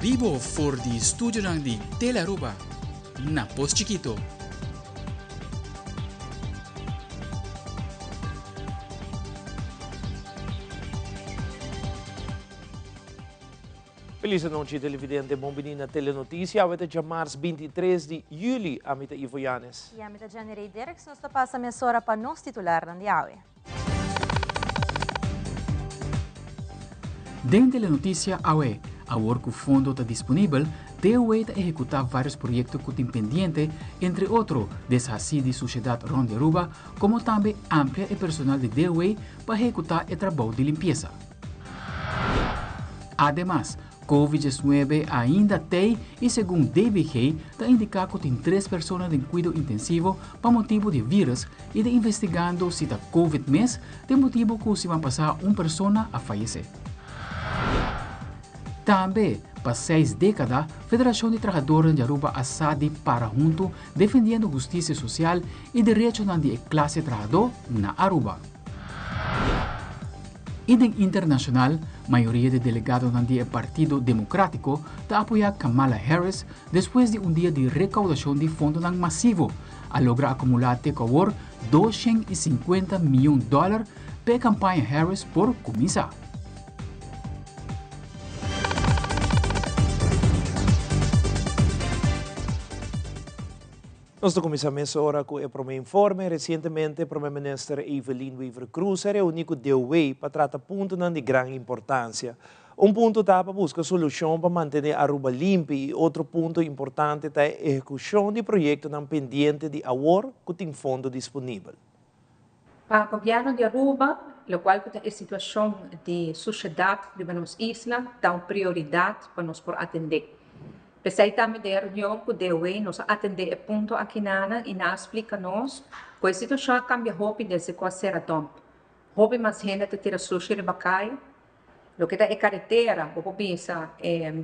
vivo for di studio ng di Telaruba. Na Pos Chiquito. Feliz noite, televidente. Bom menino na Telenotícia. Até dia março 23 de julho, a mita Ivo Yanes. E a mita Janeiro Derek, nos passa a mensura para nos titular ng diawe. Dentro da notícia, a work fundo está disponível, DOE está executar vários projetos que têm pendiente, entre outros, desassi de sociedade Ronde Aruba, como também amplia o personal de DOE para executar o trabalho de limpeza. Ademais, Covid-19 ainda tem, e segundo David Hay, está indicando que tem 3 pessoas em cuidado intensivo para motivo de vírus e está investigando se está Covid mesmo, de motivo que se vai passar uma pessoa a falecer. Também, para 6 décadas, a Federação de Trabalhadores de Aruba ASADI para junto, defendendo justiça social e direitos da classe trabalhadora na Aruba. E em internacional, a maioria de delegados do Partido Democrático está apoiando Kamala Harris depois de dia de recaudação de fundos massivo, a lograr acumular até agora $250 milhões para a campanha Harris por começar. Nós começamos agora com o primeiro informe. Recentemente, o primeiro-ministro Evelyn Weaver Cruz reuniu com o DOE para tratar pontos de grande importância. Ponto está para buscar solução para manter Aruba limpa e outro ponto importante é a execução de projetos pendientes de agora que tem fundo disponível. Para o governo de Aruba, o qual é a situação de sociedade de nossa isla, dá uma prioridade para nós por atender. Pensei também da reunião com o DOE, nós atender o ponto aqui e nós explica-nos que a situação cambia rápido desde que a serra dompa. Rápido mais gente te tira sushi de bacai. O que é carretera, o que pensa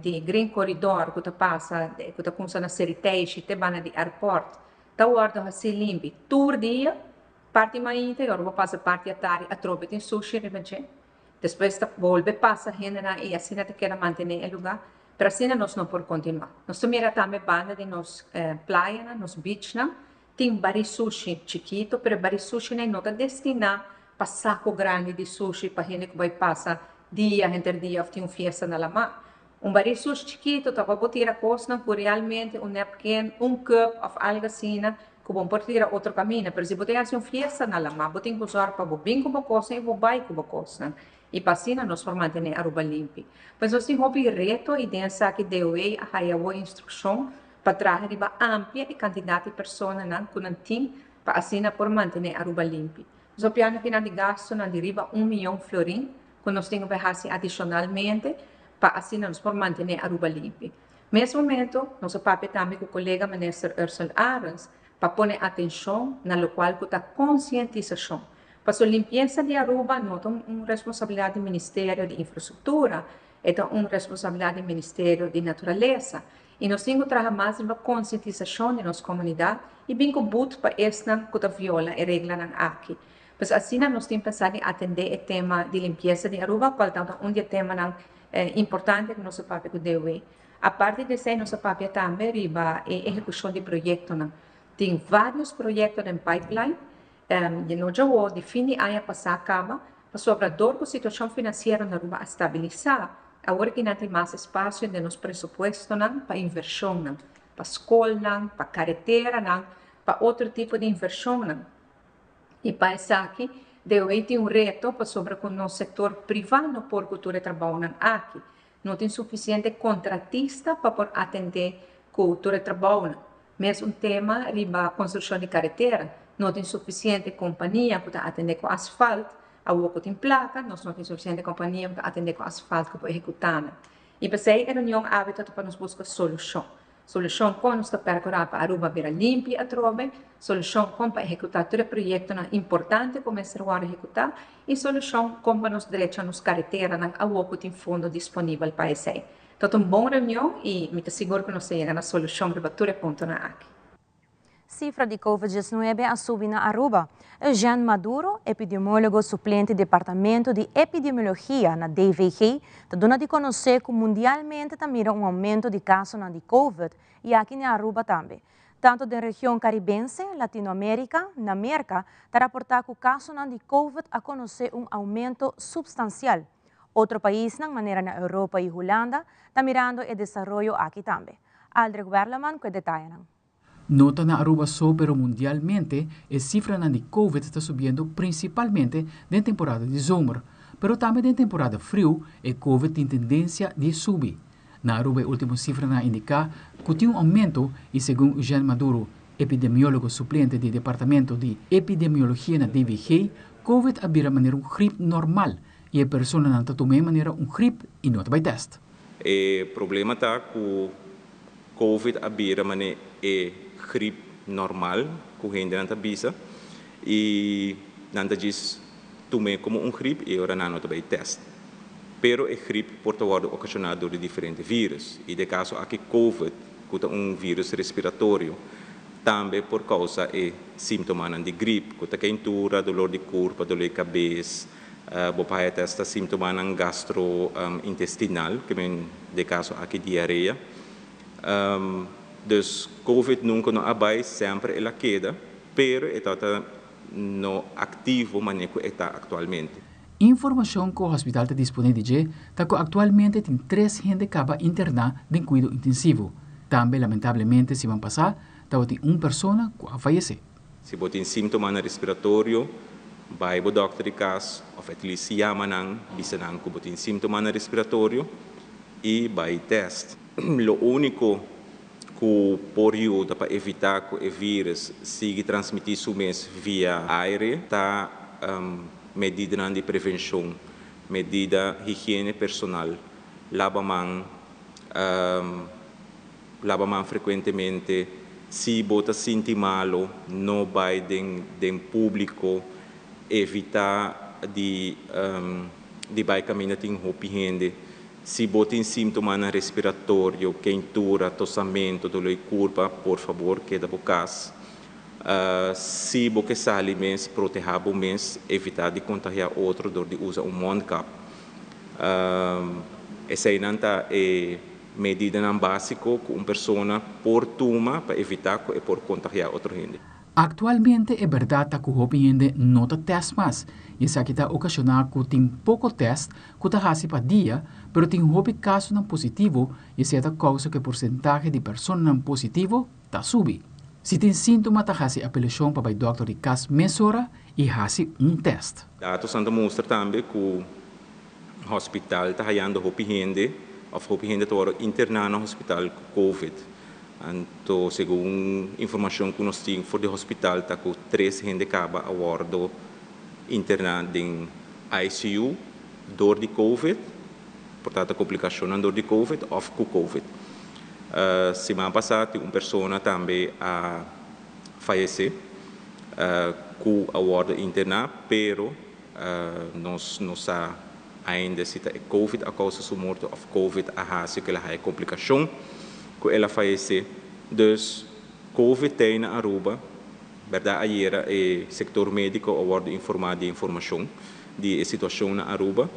de Green Corridor, que passa, que começa na Seriteixe, te bana de aeroporto, tá guarda assim limpo. Todo dia, parte mais interior, vou passar parte à tarde, a tropa tem sushi de bacai. Depois volta, passa gente e assim te quer manter o lugar. Pero assim nós não podemos continuar. Nós também também banda de nos praia, nos beach, tem vários sushi chiquito, pero vários sushi não está destinado para saco grande de sushi para gente que vai passar dia entre dia tem uma festa na lama. Vários sushi chiquito, tá para botar a coisa por realmente napkin, cup of algo assim, que vão partir outro caminho. Pero se botar assim uma festa na lama, botem que usar para bem com a coisa e vou vai com a coisa. E para assim nós vamos manter Aruba limpo. Mas nós temos um reto e densa que DOE a uma instrução para trazer uma ampla quantidade de pessoas que não tem para assim por manter Aruba limpo. Nós temos que nós gasto na deriva $1 milhão florim, que nós temos que fazer adicionalmente para assim nós por manter Aruba limpo. Nesse momento, nós papo também com o colega ministro Ursula Arens para pôr atenção na local que está conscientização. Para a limpeza de Aruba, não é uma responsabilidade do Ministério de Infraestrutura, é uma responsabilidade do Ministério de Natureza. E nós temos que trabalhar mais na conscientização da nossa comunidade e bem com buto para esta que viola a regra aqui. Mas assim nós temos que pensar em atender o tema de limpeza de Aruba, qual é um tema importante que nós papel com o DOE. A parte disso, nós papel também riba a execução de projetos. Tem vários projetos em pipeline. De novo, de fim de ano passado, acaba, para sobrador com a situação financeira na Aruba estabilizar, agora que não tem mais espaço de nos pressupostos para inversão, para escola, para carretera, para outro tipo de inversão. E para isso aqui, DOE tem reto para sobre com o nosso setor privado por cultura e trabalho aqui. Não tem suficiente contratista para atender cultura e trabalho. Mesmo tema riba construção de carretera. Não tem suficiente companhia para atender com asfalto, a outra tem placa, nós não temos suficiente companhia para atender com asfalto para executar. E para sair a reunião hábito para nos buscar solução. Solução com nos percorrer para Aruba vir limpa a trova, solução com para executar todo projeto importante começar a executar e solução com para nos direito nos carretera, a outra tem fundo disponível para isso. Então, uma boa reunião e me seguro que nós chegamos na solução para todo ponto na aqui. Cifra de Covid-19 a subir na Aruba. Jean Maduro, epidemiólogo suplente do Departamento de Epidemiologia na DVG, está dando a conhecer que mundialmente está mira aumento de casos de Covid e aqui na Aruba também. Tanto da região caribense, Latinoamérica, na América, está reportado que o caso de Covid a conhecer aumento substancial. Outro país, na maneira na Europa e Holanda, está mirando o desenvolvimento aqui também. Aldrich Werleman com detalhes. Nota na Aruba só, pero mundialmente, a cifra de COVID está subindo principalmente na temporada de zomer, pero também na temporada frio, a COVID tem tendência de subir. Na Aruba, a última cifra na indica que tem aumento e, segundo Jean Maduro, epidemiólogo suplente do Departamento de Epidemiologia na DVG, COVID abira maneira gripe normal e a pessoa não está tomando maneira gripe e não vai teste. O problema está que COVID abira maneira gripe normal, que a gente não bisa, e não diz tomar como gripe e agora não vai teste. Pero a gripe pode ser ocasionada por diferentes vírus. E de caso aqui COVID, que é vírus respiratório, também por causa de sintomas de gripe, que é quentura, dolor de corpo, dolor de cabeça, bopai testa sintomas gastrointestinal, que é de caso aqui diarreia. Dus COVID nunca não abai, sempre ela queda, pero está no ativo manejo está atualmente. Informação que o hospital está disponível está que atualmente tem 3 gente que acaba internada em cuidado intensivo. Também, lamentavelmente, se vão passar, tem uma pessoa que vai falecer. Se você tem sintomas respiratórios, vai ao doctor de casa, ou se chama não, bisa que você tem sintomas respiratórios e vai teste. O único que pode ajudar para evitar que o vírus siga transmitir via aire está medida de prevenção, medida higiene personal, lava mão frequentemente, se você sente malo, não vai em público, evitar de vai caminhar em roupa higiene. Se você tem sintomas respiratórios, quentura, tossamento, dolor de corpo, por favor, queda por casa. Se você sai mês, proteja o mês, evitar de contagiar outro, de usar mouth cap. Essa é a medida básica que uma pessoa pode tomar para evitar que por contagiar outro gente. Atualmente é verdade que o gente não está teste mais. E isso aqui está ocasionando que tem pouco teste, que está fazendo para dia, mas tem casos positivo e isso é a causa que o porcentagem de pessoas positivo está subindo. Se tem sintoma, está fazendo apelação para o doctor de casa mesora e fazendo teste. Dados mostram também que o hospital está fazendo gente, ou gente está internada no hospital com Covid. Então, segundo a informação que nós temos do hospital, está com 3 gente acaba agora internada em ICU, dor de Covid, portanto, complicação na dor de Covid ou com Covid. Semana passada, uma pessoa também a falecer, com agora internada, pero nós não sabemos ainda se é Covid a causa da morte ou Covid a raça que ela é complicação. Que ela falece, dus COVID tem na Aruba, verdade, ayer o setor médico agora informado de informação de situação na Aruba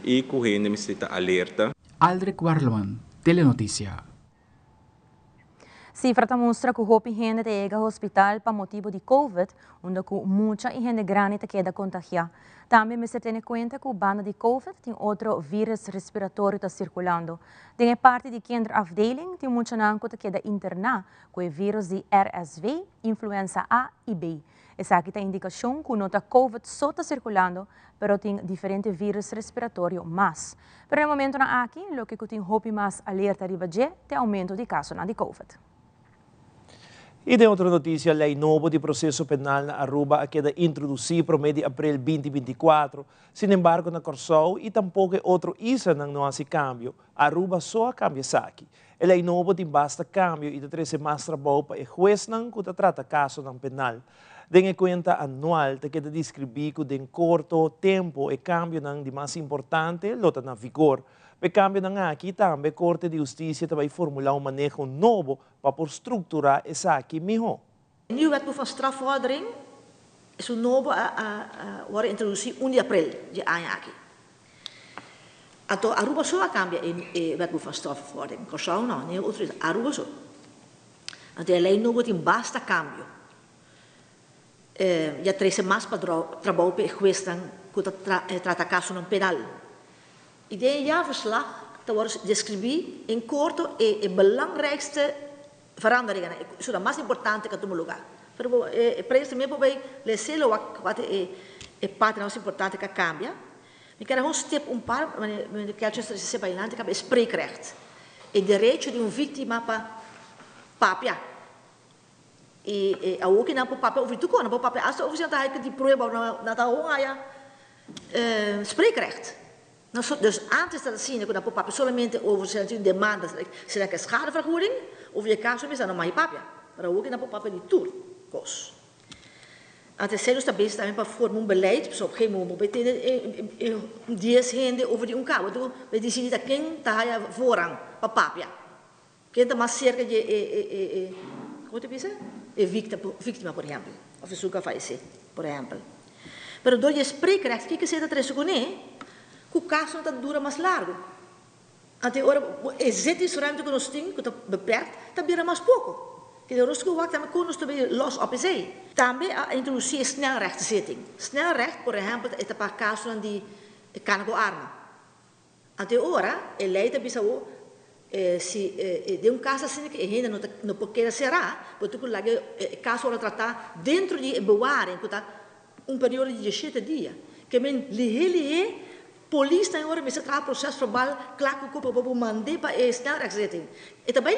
e que a gente necessita alerta. Aldrich Werleman, Telenotícia. Cifra mostra que o gente chega ao hospital para motivo de Covid, onde muita gente grande queda contagiada. Também me se tem conta que o bando de Covid tem outro vírus respiratório circulando. Tem parte de kinderafdeling tem muita gente que queda internada com o vírus de RSV, influenza A e B. Essa aqui tem indicação que nota Covid só está circulando, mas tem diferentes vírus respiratórios mais. Pero no momento na aqui, o que tem roupa mais alerta de tem aumento de casos de Covid. E de outra notícia, a lei nova de processo penal na Aruba queda introduzida para o mês de abril 2024. Sin embargo, na Corsou e tampouco outro isa não há câmbio. Aruba só cambia aqui. A lei nova tem basta câmbio e de mais trabalho para o juiz que trata caso penal. Dengue conta anual te queda describido em curto tempo e câmbio de mais importante lota na vigor. Pe cambio aqui também a Corte de Justiça vai formular manejo novo para estruturar essa aqui melhor. Een nieuw wetboek van strafvordering is een novo worden introduzido 1 april de aanjaking. Ato Aruba zo cambia in wetboek van strafvordering. Cosa no, nee, outro Aruba zo. Ato a lei novo tem basta cambio. Já 13 mais para trabalho para questão que trata caso no penal. E de jaarverslag te wordt describie in korto e belangrijkste veranderingen. Zo dat meest importante que tu lugar. Pero preço mesmo vai lecer wat e parte mais importante que cambia. Ik kan gewoon stip paar, wanneer de kerkjes se bailant, ik heb spreekrecht. Het direito de een vítima para papia. E ook in een papia over toe komen, papia als over zijn dat die probeer na dat honger spreekrecht. Dus antes dat zien dat papia solamente over zijn demanda, zijn dat schadevergoeding over je caso is dan maar je papia. Maar ook in een papia die toer kost. En terceiro também para formar beleid, op geen moment bij dies hende over die onkamer. Dus we zien dat quem está voorrang, papia. Quem está mais cerca de como te dice? Víctima, por exemplo. Of suka falecer, por exemplo. Pero door je spreekrecht, kijk eens dat resugone, que o caso não dura mais largo. Até agora, existe isso ruimte que nós temos, que está beperkt, também dura mais pouco. Que de rustige wacht hebben kunnen we los op zee. Daarmee introduceer snelrechtenzitting. Snelrecht, por exemplo, is een paar casos die kan go arma. Até ora, el lei da bisao se de caso assim que ainda não pode será, porque tu lage caso ora tratar dentro de bewaring, que tá período de 7 dias. Que men lihe police tem ora mesa tra processo verbal claro que o mandei para snelrechtszitting. E também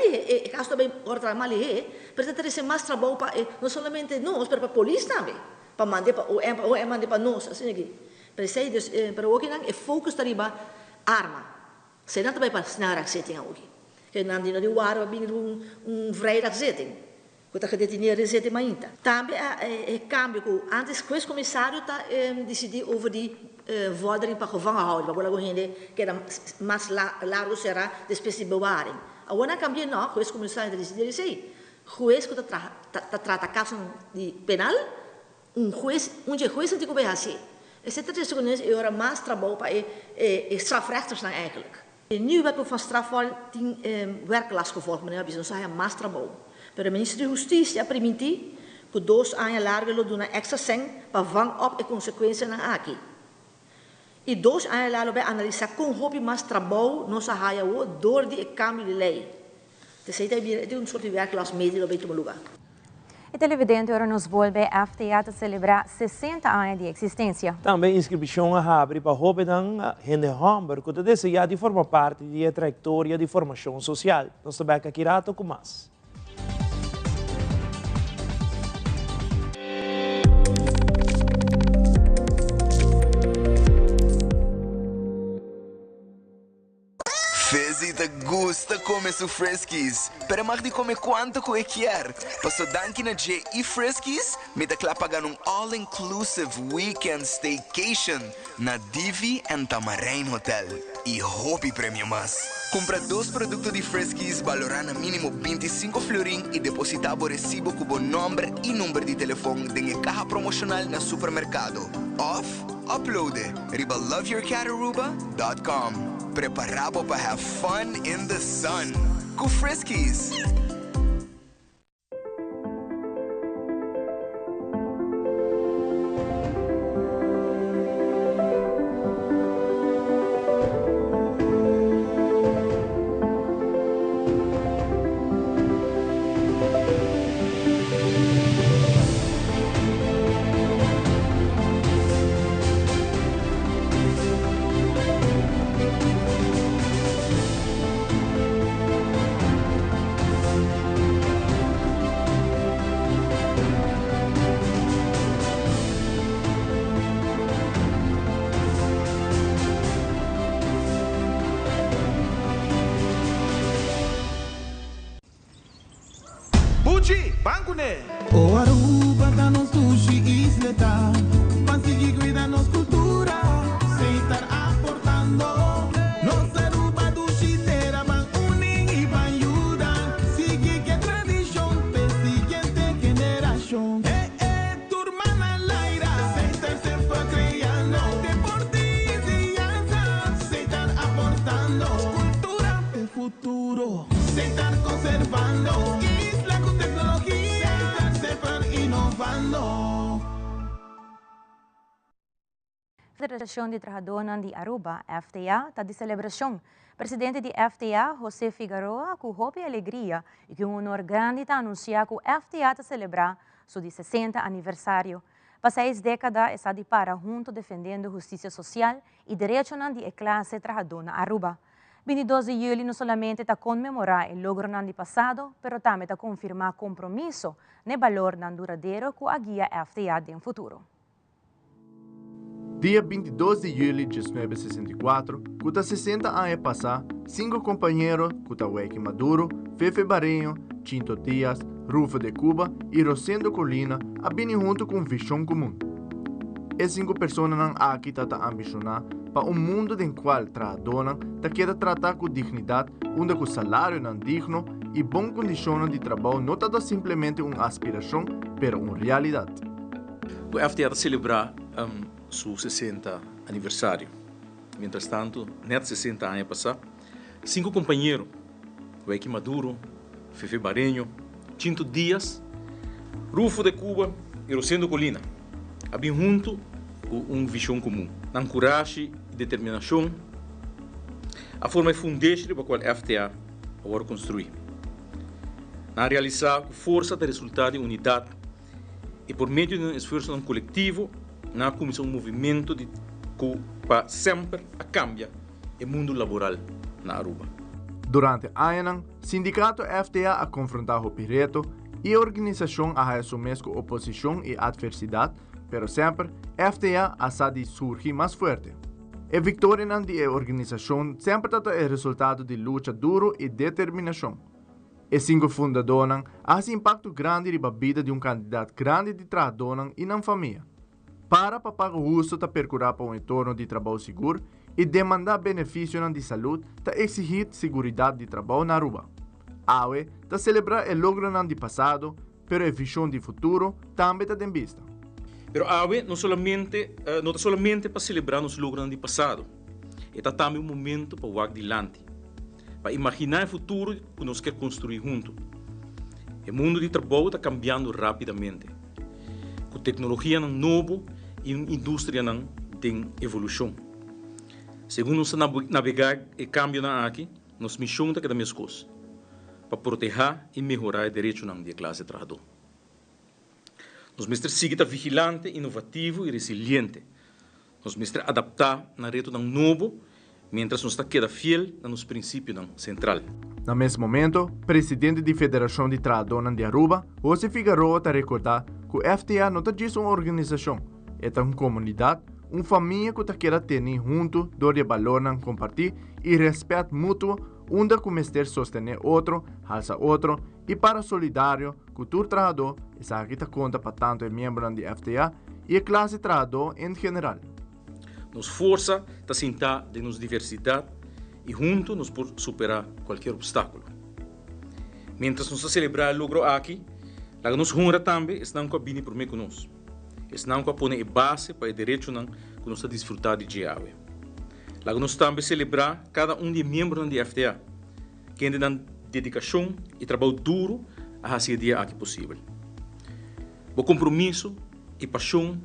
caso também ora tra mal lihe, pero ter esse mais trabalho para não somente nós, pero para police também. Para mandar para o mandar para nós, assim aqui. Pero sei dus para o que não é focus tariba arma. Sei não também para snelrechtszitting aqui. Que não de no war bem vrijdagszitting. Que tá gedetineerde zitting maar inta. Também cambio que antes que o comissário tá decidir over die vordering para gevangenhouden. Waar we gaan que era mais largo será de espécie de bewaring. Agora cambia não, o comissário decidir sei. Juez que trata caso de penal, juez antigo bij assim. Esse is er mais trabalho para strafrechters dan eigenlijk. Nu wetboek van strafvordering werklast gevolgd, meneer Bison, zei mais trabalho. Pero o ministro de Justiça permitiu que 2 anos largos lo duna extra sen para vang op e consequências na aqui. E 2 anos largos vai analisar com hobby mais trabalho não se haja o door die cambio de lei. Então sei que é um soort de werklast medio bij todo lugar. E televidente ora nos volve a FTA a celebrar 60 anos de existência. Também inscrição a abre para Hopedan Hende Hamburg, que deseja de forma parte da trajetória de formação social. Nós também aqui rato com mais. Fezita gusta comer su fresquis, pero mais de comer quanto que quer. Passou danke na J e Fresquis, me dá claro pagar all-inclusive weekend staycation na Divi and Tamarain Hotel e Hopi Premium Mas. Compra 2 produtos de Fresquis valorando mínimo 25 florin e depositar o recibo com o nome e número de telefone em caja promocional na supermercado. Off, uploade, riba loveyourcataruba.com. Preparado para have fun in the sun. Com Friskies. Buji, banco né? O Aruba da nos sushi isleta, consegui cuidar nos cultura, sem estar aportando. Nos Aruba do Chitera van uning e van ayudar, sigue que tradição, pe siguiente generación. futuro. Se estar conservando isla con tecnología, se estar innovando. Federação de Trabalhadores de Aruba, FTA, está de celebração. Presidente de FTA, José Figueroa, com hope e alegria, e que honor grande está anunciar que o FTA está celebrar seu 60 aniversário. Para 6 décadas, está de para junto defendendo justiça social e direitos de classe trabalhadora na Aruba. 22 de julho não somente está comemorar o logro do passado, mas também está confirmar compromisso no valor duradouro com a guia FTA no futuro. Dia 22 de julho de 1964, cuta 60 anos passar, 5 companheiros, cuta Weki Maduro, Fefe Barenho, Chinto Dias, Rufo de Cuba e Rosendo Colina, abinem junto com visão comum. As 5 pessoas não aqui tata ambicionar para mundo em qual trabalhadores queda tratar com dignidade, onde o salário não digno e boa condição de trabalho não está simplesmente uma aspiração, mas uma realidade. O FTA celebrar seu 60 aniversário. Mientras tanto, net 60 anos passar, 5 companheiros, Weki Maduro, Fefe Barenho, Chinto Dias, Rufo de Cuba e Rosendo Colina, abem junto com uma visão comum, na coragem e determinação, a forma fundamental para a qual o FTA agora construir, na realizar com força do resultado de unidade e por meio de um esforço coletivo, na comissão movimento de que para sempre a cambia o mundo laboral na Aruba. Durante anos, o sindicato FTA a confrontar o pireto e a organização a assumir com oposição e adversidade, mas sempre FTA a sair surgir mais forte. A vitória da organização sempre é o resultado de luta dura e determinação. Os 5 fundadores há impacto grande na vida de candidato grande de trabalhadores e na família. Para pagar o custo de percurar para um entorno de trabalho seguro e demandar benefícios de saúde para exigir segurança de trabalho na Aruba. AUE está celebrar o logro do passado, mas a visão de futuro também está em vista. Pero AUE não está somente para celebrar os logros do passado, está também um momento para o adiante, para imaginar o futuro que nós queremos construir juntos. O mundo de trabalho está cambiando rapidamente, com tecnologia nova e uma indústria em evolução. Segundo nós navegar e cambio aqui, nossa missão é cada vez coisa, para proteger e melhorar os direitos da classe trabalhadora. Nós mestres seguir vigilante, inovativo e resiliente. Nós mestres adaptar na reto novo, mientras nós queda fiel nos princípios central. No mesmo momento, o presidente da Federação de Trabalhadores de Aruba, José Figueroa, está recordar que o FTA não é uma organização, é uma comunidade, uma família que quer ter junto, onde valor compartilhar e respeito mútuo, onde começar a sostener outro, alça outro, e para solidário, cultura trabalhador, essa aqui conta para tanto membros do FTA e a classe trabalhador em geral. Nos força a sentar de nos diversidade e juntos nos por superar qualquer obstáculo. Mientras nós celebrar o logro aqui, lá nos honra também estão com a bini por meio conosco. Estão com a pôr a base para o direito que nós desfrutar de diário. Lá nós também celebrar cada de membros do FTA, que tem dedicação e trabalho duro a fazer dia aqui possível. O compromisso e paixão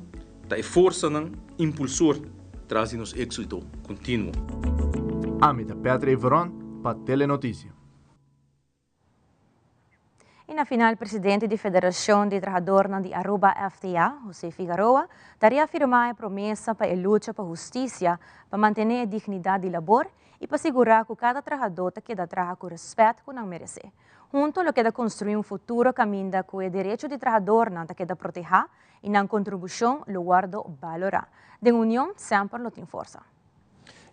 da força impulsor traz-nos êxito contínuo. Amita Petra Iveron para Telenotícia. E na final, o presidente da Federação de Trabalhadores de Aruba, FTA, José Figueroa, está reafirmar a promessa para a luta para a justiça, para manter a dignidade de labor e para assegurar que cada trabalhador queda trabalhar com respeito que não merece. Junto, ele queda construir um futuro caminho que o direito de trabalhador não queda proteger e na contribuição lo guardo valorar. De união, sempre lo tem força.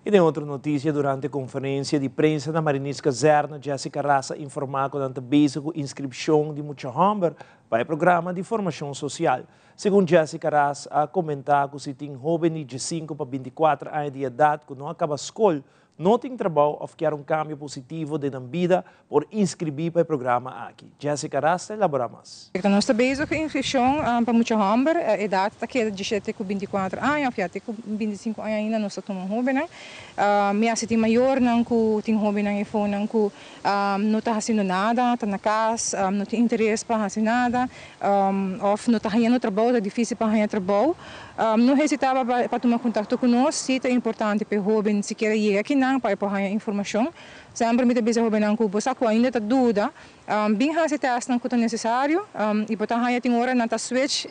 E em outra notícia, durante a conferência de prensa da Marinisca Zerna, Jessica Rassa informou que está basic inscrição de muita hamber para o programa de formação social. Segundo Jessica Ras, a comentar que se tem jovens de 5 para 24 anos de idade que não acaba a escola, não tem trabalho ou quer cambio positivo de vida por inscrever para o programa aqui. Jessica Ras elabora mais. Nós estamos bezig com inscrição para muitos homens. A idade está de 7 com 24 anos, ou até com 25 anos ainda não estamos jovens. Mas se tem maior, não tem jovens na iPhone, não está fazendo nada, está na casa, não tem interesse para fazer nada, ou não está ganhando trabalho, é difícil para ganhar trabalho. Não hesitava para tomar contato conosco, se é importante para o jovem se quer ir aqui para ganhar informação. Sempre me debisa jovem não cubo, só que ainda está dúvida, bem fazer teste não é necessário, e para ganhar tem hora não está switch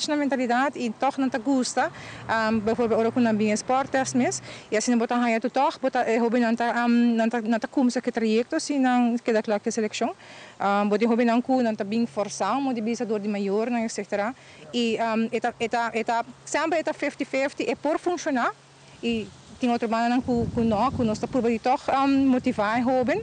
na mentalidade e toch não está gosta, bijvoorbeeld hora com bem esporte test mes, e assim não botar ganhar tu toch, botar jovem não está como se que trajecto, se não queda claro que seleção, botar jovem não cu não está bem forçado, mas debisa dor de maior, etc. E sempre está 50-50 é por funcionar e tem outra banda que nós está probando motivar jovem.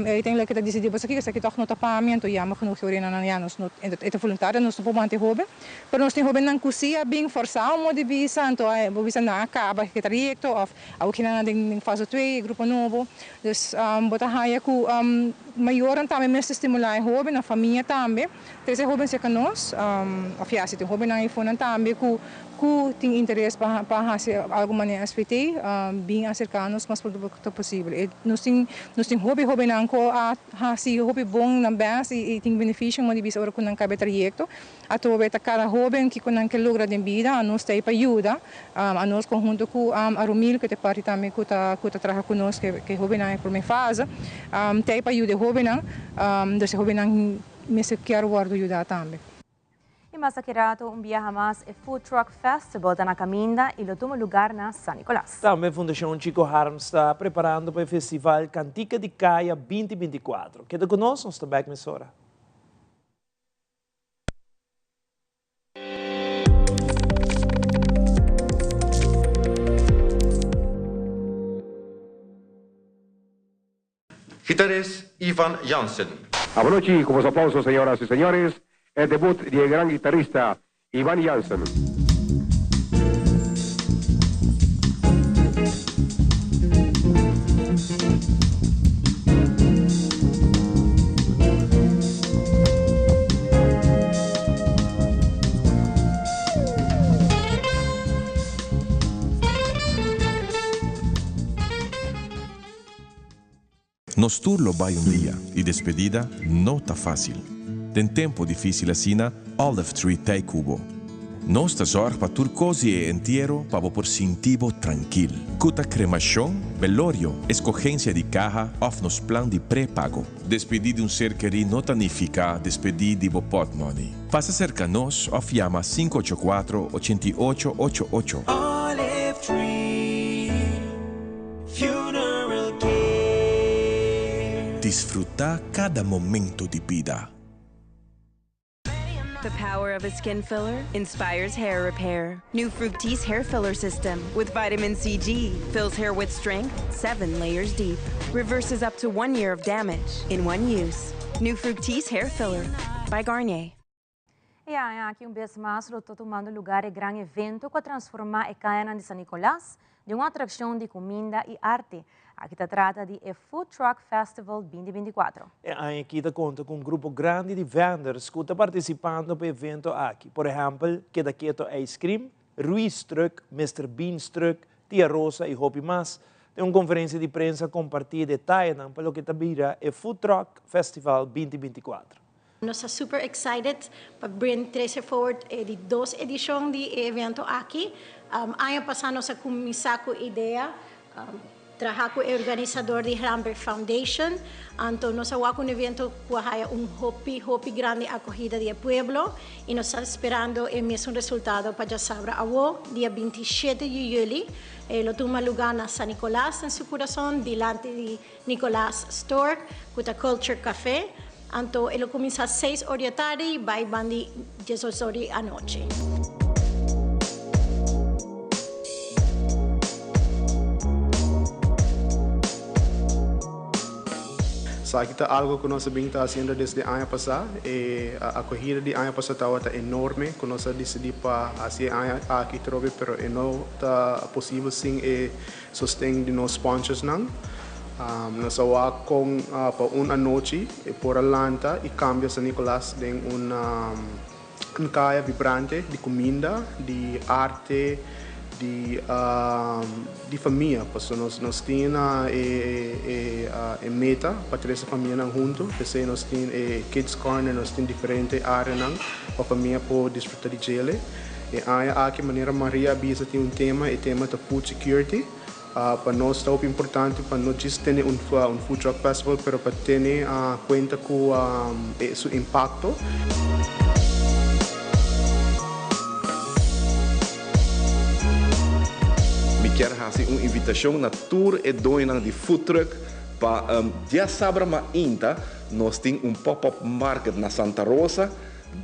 Eu tenho que decidir para que aqui toch não está pagamento, já mas não quero na nós não é voluntário, nós estamos manter jovem. Mas nós tem jovem não cozinha bem forçado, mas devisa então devisa na acaba que trajecto ou ao que na tem fase 2 grupo novo. Dus botar raia que maior também mais estimular jovem na família também. Três jovens que nós afiasse tem jovem na iPhone também que tem interesse para fazer alguma maneira SPT, bem acercar-nos o mais possível. Nós temos hobby não a fazer hobby bom na base e tem benefício, mas devia ser com cada trajecto. Através de cada jovem que logra em vida, a nós tem para ajuda, a nós conjunto com a Romil que te parte também que trabalha conosco que jovem não é por minha fase, tem para ajuda jovem não, desse jovem não me se quer guardar ajuda também. E mais akirato, viaje mais é Food Truck Festival da Caminda e lo toma lugar na San Nicolás. Também a Fundação Chico Harms está preparando para o Festival Cantica de Caia 2024. Queda conosco, nós estamos back nessa hora. Guitarrista Ivan Jansen. Boa noite, com os aplausos, senhoras e senhores. É o debut do grande guitarrista Ivan Jansen. Nos turlo vai dia e despedida não tá fácil. Tem tempo difícil assim, Olive Tree Tay Cubo. Nossa zorg para turcosi e entierro para por sintivo tranquilo. Cuta cremação, velório, escogencia de caja, of nos plan de pré-pago. Despedir de ser querido não significa despedir de pot money. Faça cerca nos, of llama 584-8888. Olive Tree Funeral Care. Disfrutar cada momento de vida. The power of a skin filler inspires hair repair. New Fructis hair filler system with vitamin CG fills hair with strength 7 layers deep. Reverses up to 1 year of damage in one use. New Fructis hair filler by Garnier. E aqui vez mais, estou tomando lugar em grande evento para transformar a Caia de San Nicolás de uma atração de comida e arte. Aqui se trata de Food Truck Festival 2024. Aqui conta com um grupo grande de vendors que estão participando do evento aqui. Por exemplo, que daqui é Ice Cream, Ruiz Truck, Mr. Beans Truck, Tia Rosa e Hopi Mas. Tem uma conferência de prensa com compartilhar detalhes para o que vira o Food Truck Festival 2024. Nós estamos super excited para trazer forward de 2 edições de evento aqui. Ano passado nós começamos com a ideia trabalhar com o organizador de Ramberg Foundation. Então, nós vamos um evento que vai hopi grande acolhida do pueblo e nós estamos esperando o mesmo resultado para já saber dia 27 de julho. Lo toma lugar na San Nicolás, em seu coração, diante de Nicolás Store, com a Culture Café. Então, ele começa às 6 horas da tarde e vai bandi 18 horas da noite. Sabe que algo que nós também está fazendo desde o ano passado, a corrida de ano passado está enorme, que nós decidimos para fazer aqui também, mas não está possível sem sustento de nossos sponsors não. Nós vamos com para uma noite por Atlanta e cambia San Nicolás de uma caia vibrante de comida, de arte, de família, porque nós temos meta para essa família junto, porque nós temos kids corner, nós temos diferentes áreas para a família poder desfrutar de ele. E aqui maneira Maria Bisa tem tema, o tema da food security. Para nós é importante para não só ter food truck festival, mas para ter conta com seu impacto. Quero fazer uma invitação na tour e doina de food truck para dia sábado ainda nós temos pop-up market na Santa Rosa.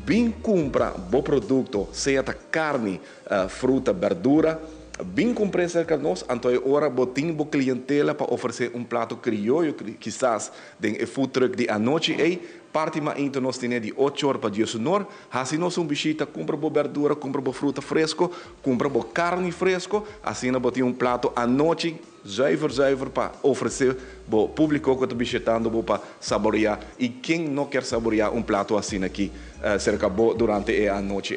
Bem compra bom produto, seja carne, fruta, verdura. Bem comprar cerca de nós, então agora botem boa clientela para oferecer prato criollo, quizás de food truck de a noite parte mais então nós temos de 8 horas para 10 horas. Assim nós visita, compra boa verdura, compra boa fruta fresco, compra boa carne fresco, assim nós botamos prato à noite, zuiver para oferecer ao público que está visitando para saborear. E quem não quer saborear prato assim aqui, cerca durante a noite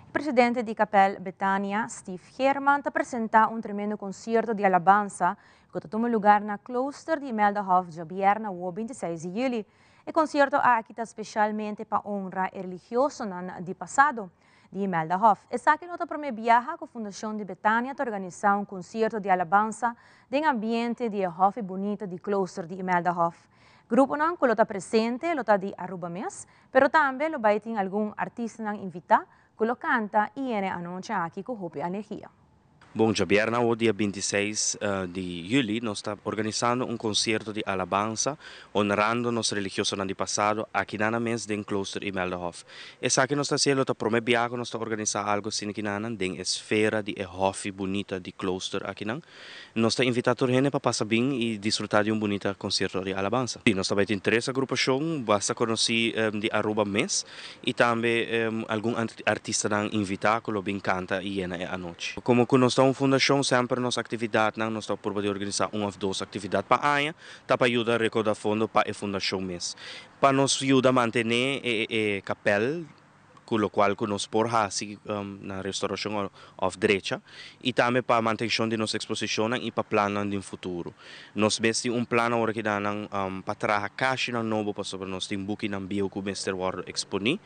O presidente de Capel Betania, Steve Herman, apresenta um tremendo concerto de alabanza que toma lugar na Klooster de Imelda-Hof, Jabierna, o 26 de julho. O concerto aqui está especialmente para honrar o religioso de passado de Imelda-Hof. Essa aqui nota para me viaja com a Fundação de Betania para organizar um concerto de alabanza em ambiente de Hof bonito de Klooster de Imelda-Hof. Grupo não que está presente, está de Aruba mês, mas também vai ter algum artista não invitado que lo canta e ele anuncia aqui com Hopi Energia. Bom, Jabierna, o dia 26 de julho, nós estamos organizando um concerto de alabanza, honrando nos religiosos no passado, aqui na mês de Klooster Imelda-Hof. Essa aqui nós estamos fazendo, prometido, nós estamos organizando algo assim aqui na esfera de Hof bonita de Klooster aqui na. Nós estamos invitando a gente para passar bem e desfrutar de bonito concerto de alabanza. E nós também temos 3 agrupações, basta conhecer de Aruba mês, e também algum artista invitado que lo bem canta e a noite. Como nós estamos fundação sempre nas atividades, nós estamos por organizar uma ou 2 atividades para a AIA, para ajudar a recaudar fundo para a fundação mês. Para nos ajudar a manter a capel, com o qual nós podemos na restauração of direita, e também para a manutenção de nossa exposição e para planos de futuro. Nós temos plano agora que dá para trazer caixa novo para nós temos booking na bio que o mestre vai exponer.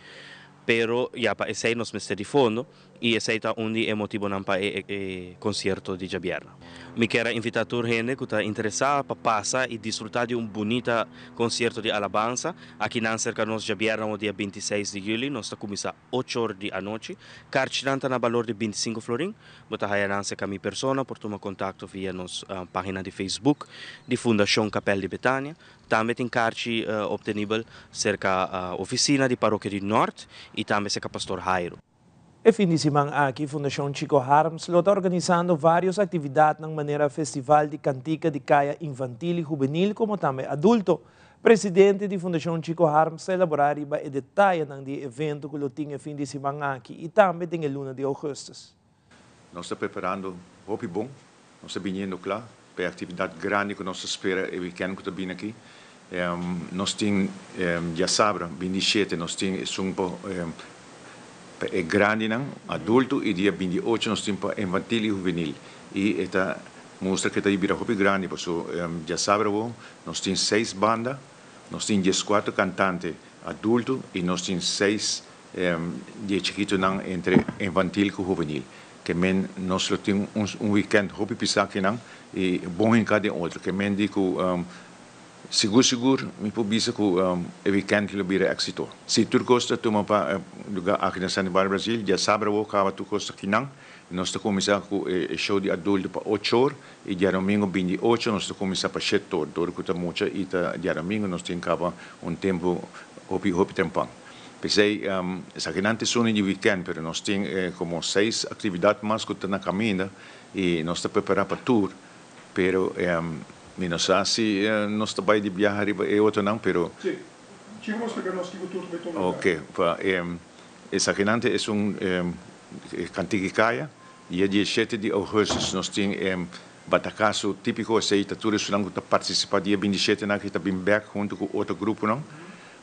Pero ya para esse nós mestre de fundo e esse é onde é motivo não para o concerto de Jabierna. Me quero invitar a gente que está interessada para passar e desfrutar de bonito concerto de alabanza aqui na cerca de nós Jabierna no dia 26 de julho. Nós está começar 8 horas da noite. Cartinanta na valor de 25 florin. Bota aí na com a minha persona por tomar contato via nossa página de Facebook de Fundação Capel de Betania. Também tem carte obtenível cerca da oficina de Paróquia de Norte e também cerca Pastor Jairo. E fim de semana aqui, Fundação Chico Harms está organizando várias atividades na maneira festival de cantica de caia infantil e juvenil, como também adulto. Presidente da Fundação Chico Harms elaborar o detalhe do evento que tem fim de semana aqui e também tem a luna de agosto. Nós estamos preparando roupa bom, nós estamos vindo claro para a atividade grande que nós esperamos o weekend que está vindo aqui. Nós temos, já sábado, 27, nós temos é grande, adulto, e dia 28 nós temos infantil e juvenil. E esta mostra que está aí vira roupa grande, porque já sábado nós temos 6 bandas, nós temos 14 cantantes adultos e nós temos 6 de chiquitos entre infantil e juvenil. Que nós temos weekend roupa pisar e bom em cada outro. Que digo seguro, me publica que o weekend que vira éxito. Se tu gosta de uma lugar aqui na Santa Bárbara, Brasil, já sabe o que tu gosta aqui não. Nós estamos começando com o show de adulto para 8 horas e dia domingo 28 nós estamos começando para 7 horas. Dor que está muito e dia domingo nós temos tempo hopi tempão. Pensei, exagerante son en el weekend, pero nos tienen como 6 actividades más que están caminando y nos está preparando para tour. Pero, menos así, no está para de viajar y otro no, pero... Sí, chicos, que nos digo tour de todo. Ok, exagerante es un cantiquicaya y el 17 de agosto nos tienen batacazo típico, essa tour es una que participa dia 27 na que está bem back junto com outro grupo não.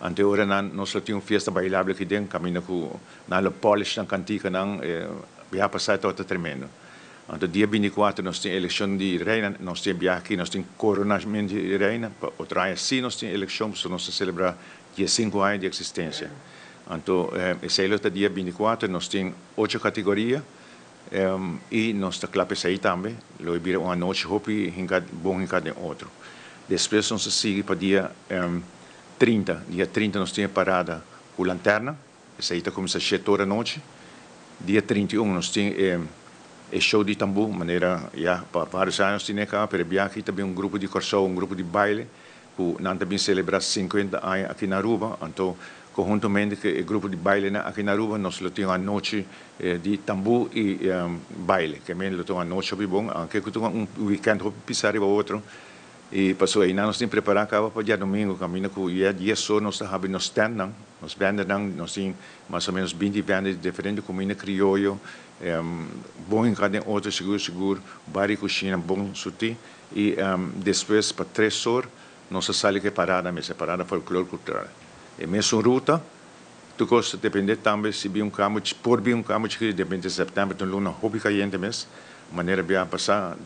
Ante ora nós tínhamos fiesta bailable aqui dentro, caminho com na la polish na cantica não, já passar todo tremendo. Ante dia 24 nós temos eleição de reina, nós temos aqui, nós temos coronação de reina, outra assim nós temos eleição, para nós celebrar 5 anos de existência. Então, esse é o dia 24, nós temos 8 categorias. E nós está claro aí também, lo vira uma noite hopi bom em cada outro. Depois nós seguimos para dia 30. Dia 30 nós temos parada com lanterna, essa aí começa às 7 horas da noite. Dia 31 nós temos show de tambu, maneira já para vários anos tinha cá, pero aqui também um grupo de corso, um grupo de baile, que nós também celebrar 50 anos aqui na Aruba, então conjuntamente com o grupo de baile aqui na Aruba, nós temos uma noite de tambu e baile, que também temos uma noite bem bom, aunque temos weekend para pisar para outro. E passou aí, nós temos preparado para dia domingo, caminho com dia só nós temos nos stand, nos bandas, nós temos mais ou menos 20 bandas diferentes, comida criollo, bom em cada outro, seguro, bar e cozinha, bom suti. E depois, para 3 horas, nossa sala que é parada, mas é parada folclore cultural. E mesmo ruta, tu gosta de depender também se bem por bem que depende de setembro, então luna hobby caiente mesmo, maneira bem passar,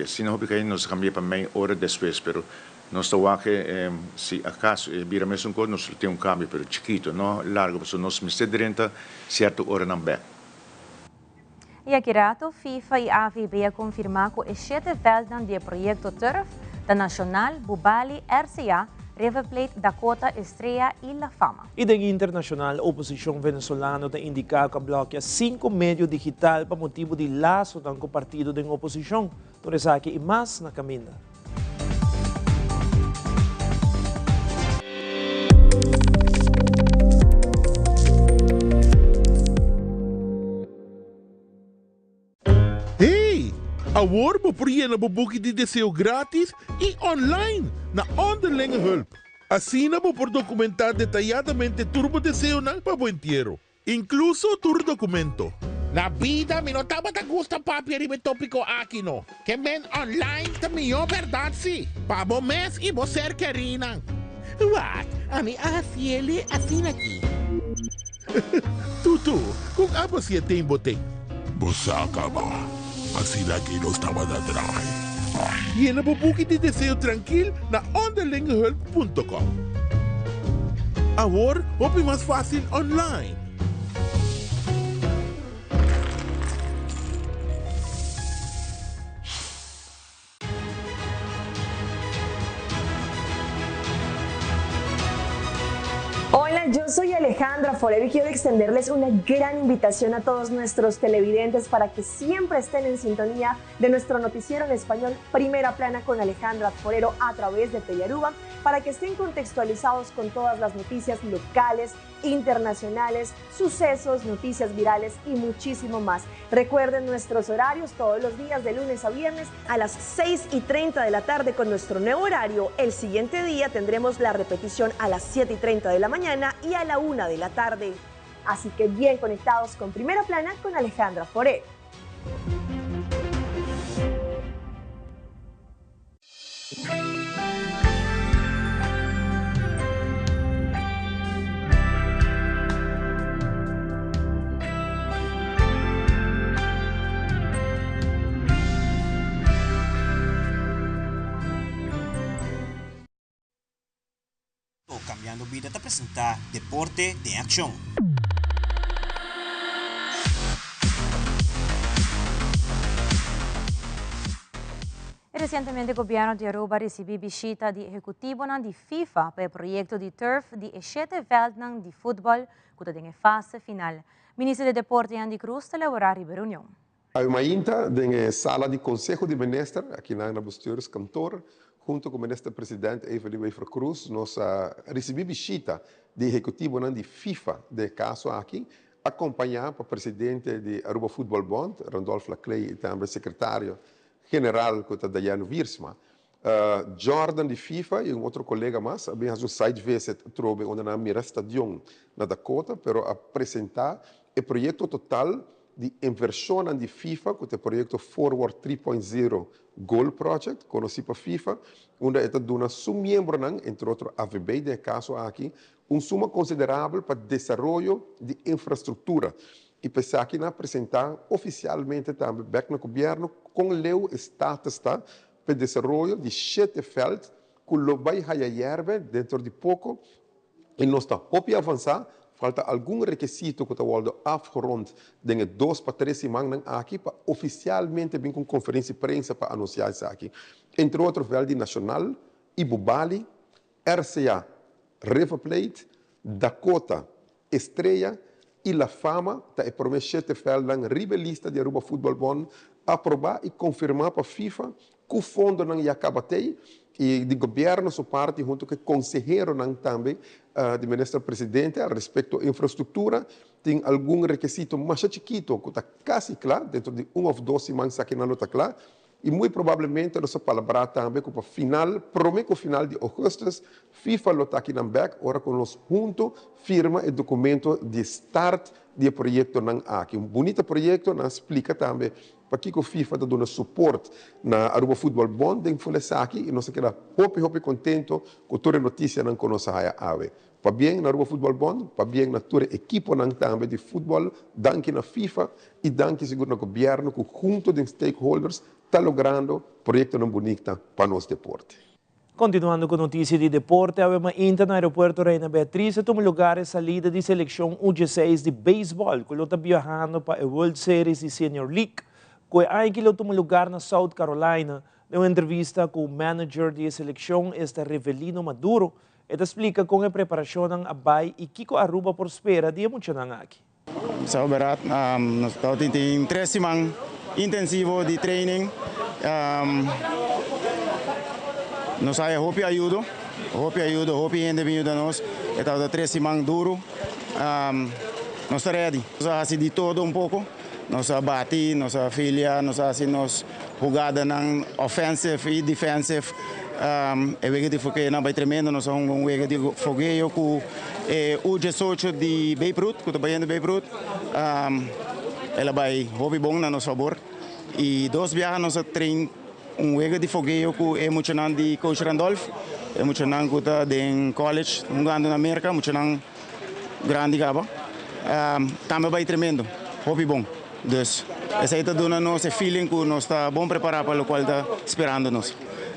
se não hobby caiente, nós cambiamos para meia hora depois, pero nós estamos aqui, se acaso, vira mesmo coisa, nós temos cambio, pero chiquito, não largo, porque nós me durante certa hora não bem. E aqui rato, FIFA e AVB confirmar que os 7 velden do projeto TURF, da Nacional, Bubali, RCA, River Plate, Dakota, Estrella e La Fama. E da internacional, a oposição venezuelana tem indicado que bloqueia 5 meios digitais para motivo de laço com o partido da oposição. Por isso aqui e mais na caminha. Agora você pode boeken de deseo grátis e online na onderlinge hulp. Assim você pode documentar detalladamente turbo deseo para o inteiro, incluso tur documento. Na vida, me notava da gusta papi ribe tópico aqui no. Que men online também é verdade sim. Para bom mês e você querina. What? A mim ele assim aqui. Tutu, com a você tem botei. Você acaba. Assim aqui não estava da atrás. E na bobuque de deseo tranquilo na onderlingehulp.com. Agora, é mais fácil online. Hola, yo soy Alejandra Forero y quiero extenderles una gran invitación a todos nuestros televidentes para que siempre estén en sintonía de nuestro noticiero en español Primera Plana con Alejandra Forero a través de Telearuba, para que estén contextualizados con todas las noticias locales, internacionales, sucesos, noticias virales y muchísimo más. Recuerden nuestros horarios todos los días de lunes a viernes a las 6:30 de la tarde con nuestro nuevo horario. El siguiente día tendremos la repetición a las 7:30 de la mañana y a la 1 de la tarde. Así que bien conectados con Primera Plana con Alejandra Forero. Cambiando Vida te presenta Deporte de Acción. Recentemente, o governo de Aruba recebeu visita de executivo de FIFA para o projeto de turf de 7 velden de futebol que está em fase final. O ministro de Deporte, Andy Cruz, elaborar a reunião. Há uma inta na sala de Conselho de Ministros, aqui na bestuurskantoor, junto com o ministro-presidente Evelyn Wever Cruz, nós recebemos visita do executivo de FIFA, de caso aqui, acompanhado pelo presidente de Aruba Football Bond, Randolph Laclay, e também secretário-geral, que é Dayano Wiersma. Jordan de FIFA e outro colega mais, bem as site visit trobe onde na mira stadion na Dakota, pero apresentar o projeto total de inversão de FIFA, que é o projeto Forward 3.0 Goal Project, conhecido por FIFA, onde é dona membro entre outros AVB de caso aqui, suma considerável para o desenvolvimento de infraestrutura. E pensar aqui na apresentar oficialmente também back no governo com o status para o desenvolvimento de 7 felds que lo vai hierve dentro de pouco e nós está pouco avançar. Falta algum requisito que está afgerond de 2 para 3 semanas aqui para oficialmente vir com conferência de prensa para anunciar isso aqui. Entre outros, Velde Nacional, Ibubali, RCA, River Plate, Dakota, Estrela e La Fama, que é prometido na ribelista de Aruba Football Bond, aprovar e confirmar para a FIFA que o fundo não ia acabar e de governo sua parte junto com o conselheiro também do ministro-presidente a respeito da infraestrutura tem algum requisito mais chiquito que está quase claro dentro de 1 ou 2 semanas aqui não está claro e muito provavelmente nós palavra também que para final prometo final de agosto FIFA lo está aqui na back ora com nós junto firma o documento de start do projeto aqui bonito projeto não explica também para que o FIFA está dando suporte na Aruba Football Bond em Fulesaki e nós queremos hope contento com toda a notícia não conosco a ave. Para bem na Aruba Football Bond, para bem na toda a equipe também de futebol, danke na FIFA e danke seguro no governo que junto de stakeholders está logrando projeto não bonito para nosso deporte. Continuando com notícias de deporte, havemos ainda no aeroporto Reina Beatriz, toma lugar a saída de seleção U16 de beisebol, que está viajando para a World Series de Senior League. Que aí que ele tomou lugar na South Carolina, em uma entrevista com o manager de seleção, Revelino Maduro, ele explica como a preparação a Bay e Kiko Aruba por espera de muito aqui. Sa berat, nós temos 3 semanas intensivo de training. Nós aí hope ajuda, hope ainda ajuda nós. Então 3 semanas duro. Nós estamos ready. Nós fazemos de todo pouco. Nós bate, nós filia, nós fazemos jogada na offensive e defensive. É wege de fogueio não vai tremendo, nós somos wege de fogueio com o G18 de Beirut, que está bem de Beirut. Ela vai hobby bom na nosso favor. E 2 viagens nós treinamos wege de fogueio com o emocionante de Coach Randolph, emocionante que está em college, jogando na América, emocionante grande gaba. Também vai tremendo, hobby bom. Dus essa está dando nos feeling que nós está bom preparado para o qual está esperando nós.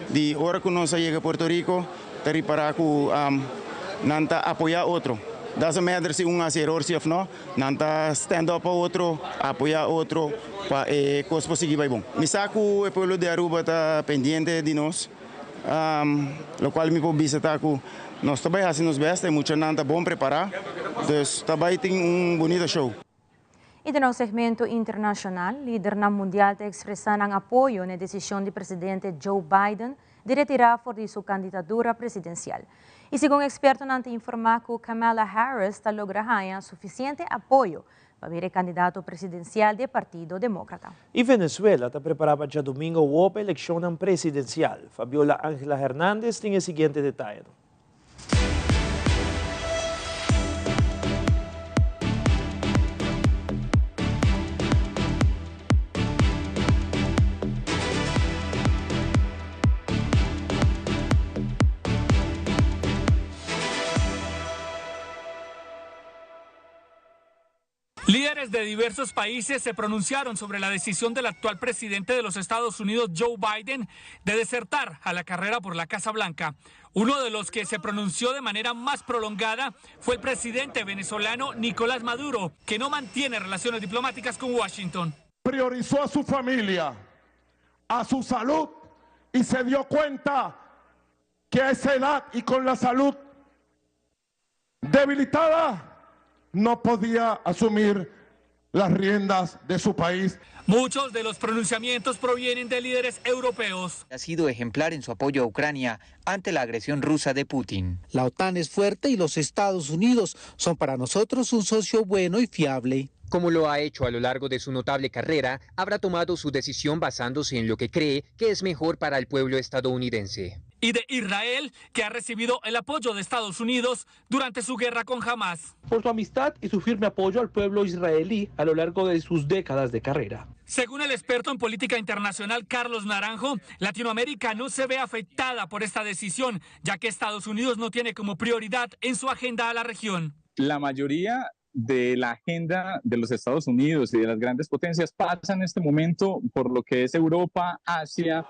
De hora que nós chega a Porto Rico, está preparado que não está apoiar outro. Doesn't matter se hace error se não, não está stand up para outro, apoiar outro para coisa conseguir vai bom. Me saco o povo de Aruba está pendente de nós, o qual me pode visitar que nós também fazemos best, muito não está bom preparado, dus também tem bonito show. E no segmento internacional, líder na mundial está expressando apoio na decisão do presidente Joe Biden de retirar de sua candidatura presidencial. E segundo expertos, não informa que Kamala Harris está logrando suficiente apoio para ser candidato presidencial do Partido Demócrata. E Venezuela está preparada para domingo a eleição presidencial. Fabiola Ángela Hernández tem o seguinte detalhe. Líderes de diversos países se pronunciaron sobre la decisión del actual presidente de los Estados Unidos, Joe Biden, de desertar a la carrera por la Casa Blanca. Uno de los que se pronunció de manera más prolongada fue el presidente venezolano Nicolás Maduro, que no mantiene relaciones diplomáticas con Washington. Priorizó a su familia, a su salud y se dio cuenta que a esa edad y con la salud debilitada no podía asumir las riendas de su país. Muchos de los pronunciamientos provienen de líderes europeos. Ha sido ejemplar en su apoyo a Ucrania ante la agresión rusa de Putin. La OTAN es fuerte y los Estados Unidos son para nosotros un socio bueno y fiable. Como lo ha hecho a lo largo de su notable carrera, habrá tomado su decisión basándose en lo que cree que es mejor para el pueblo estadounidense. Y de Israel, que ha recibido el apoyo de Estados Unidos durante su guerra con Hamas. Por su amistad y su firme apoyo al pueblo israelí a lo largo de sus décadas de carrera. Según el experto en política internacional Carlos Naranjo, Latinoamérica no se ve afectada por esta decisión, ya que Estados Unidos no tiene como prioridad en su agenda a la región. La mayoría de la agenda de los Estados Unidos y de las grandes potencias pasa en este momento por lo que es Europa, Asia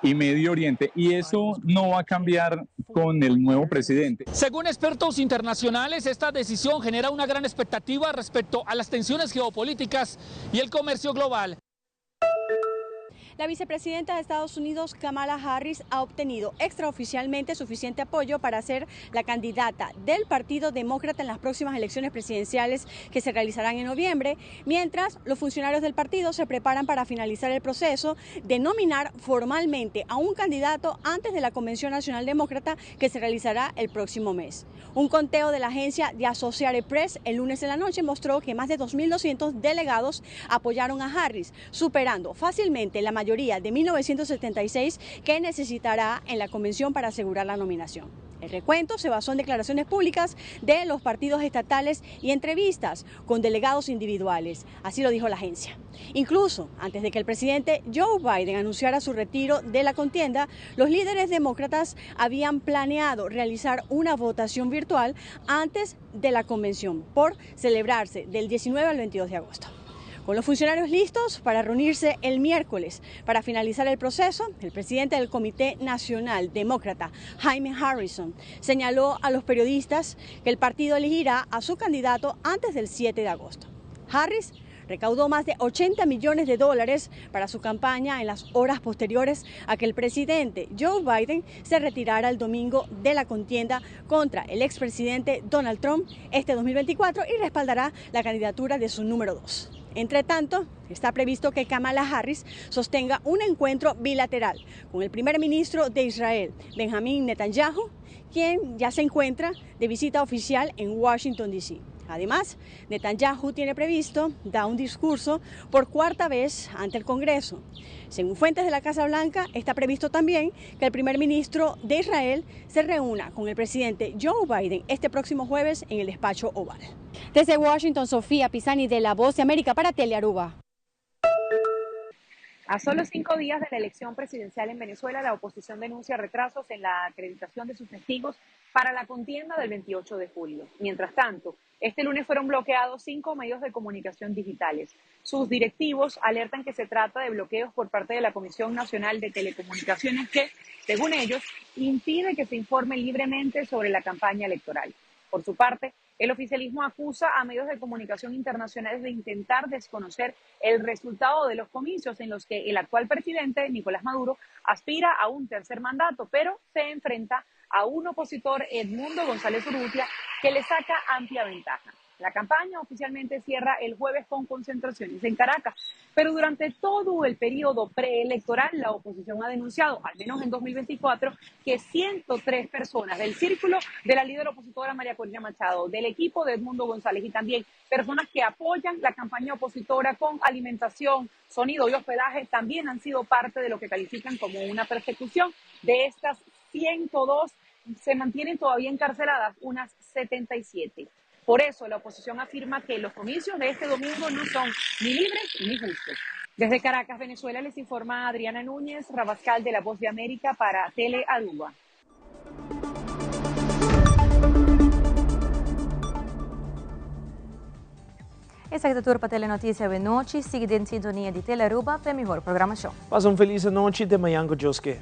y Medio Oriente, y eso no va a cambiar con el nuevo presidente. Según expertos internacionales, esta decisión genera una gran expectativa respecto a las tensiones geopolíticas y el comercio global. La vicepresidenta de Estados Unidos, Kamala Harris, ha obtenido extraoficialmente suficiente apoyo para ser la candidata del Partido Demócrata en las próximas elecciones presidenciales que se realizarán en noviembre, mientras los funcionarios del partido se preparan para finalizar el proceso de nominar formalmente a un candidato antes de la Convención Nacional Demócrata que se realizará el próximo mes. Un conteo de la agencia The Associated Press el lunes en la noche mostró que más de 2.200 delegados apoyaron a Harris, superando fácilmente la mayoría de 1976 que necesitará en la convención para asegurar la nominación. El recuento se basó en declaraciones públicas de los partidos estatales y entrevistas con delegados individuales, así lo dijo la agencia. Incluso antes de que el presidente Joe Biden anunciara su retiro de la contienda, los líderes demócratas habían planeado realizar una votación virtual antes de la convención por celebrarse del 19 al 22 de agosto. Con los funcionarios listos para reunirse el miércoles para finalizar el proceso, el presidente del Comité Nacional Demócrata, Jaime Harrison, señaló a los periodistas que el partido elegirá a su candidato antes del 7 de agosto. Harris recaudó más de $80 millones para su campaña en las horas posteriores a que el presidente Joe Biden se retirara el domingo de la contienda contra el expresidente Donald Trump este 2024 y respaldará la candidatura de su número 2. Entre tanto, está previsto que Kamala Harris sostenga un encuentro bilateral con el primer ministro de Israel, Benjamín Netanyahu, quien ya se encuentra de visita oficial en Washington, D.C. Además, Netanyahu tiene previsto dar un discurso por cuarta vez ante el Congreso. Según fuentes de la Casa Blanca, está previsto también que el primer ministro de Israel se reúna con el presidente Joe Biden este próximo jueves en el despacho Oval. Desde Washington, Sofía Pisani de La Voz de América para Telearuba. A solo 5 días de la elección presidencial en Venezuela, la oposición denuncia retrasos en la acreditación de sus testigos para la contienda del 28 de julio. Mientras tanto, este lunes fueron bloqueados 5 medios de comunicación digitales. Sus directivos alertan que se trata de bloqueos por parte de la Comisión Nacional de Telecomunicaciones que, según ellos, impide que se informe libremente sobre la campaña electoral. Por su parte, el oficialismo acusa a medios de comunicación internacionales de intentar desconocer el resultado de los comicios en los que el actual presidente, Nicolás Maduro, aspira a un tercer mandato, pero se enfrenta a un opositor, Edmundo González Urrutia, que le saca amplia ventaja. La campaña oficialmente cierra el jueves con concentraciones en Caracas, pero durante todo el periodo preelectoral la oposición ha denunciado, al menos en 2024, que 103 personas del círculo de la líder opositora María Corina Machado, del equipo de Edmundo González y también personas que apoyan la campaña opositora con alimentación, sonido y hospedaje, también han sido parte de lo que califican como una persecución. De estas 102 se mantienen todavía encarceladas unas 77. Por eso, la oposición afirma que los comicios de este domingo no son ni libres ni justos. Desde Caracas, Venezuela, les informa Adriana Núñez Rabascal de La Voz de América para Telearuba. Essa é a turma Telenotícia de noite. Siga em sintonia de Telearuba para melhor programação. Passa uma feliz noite de manhã com Deus que.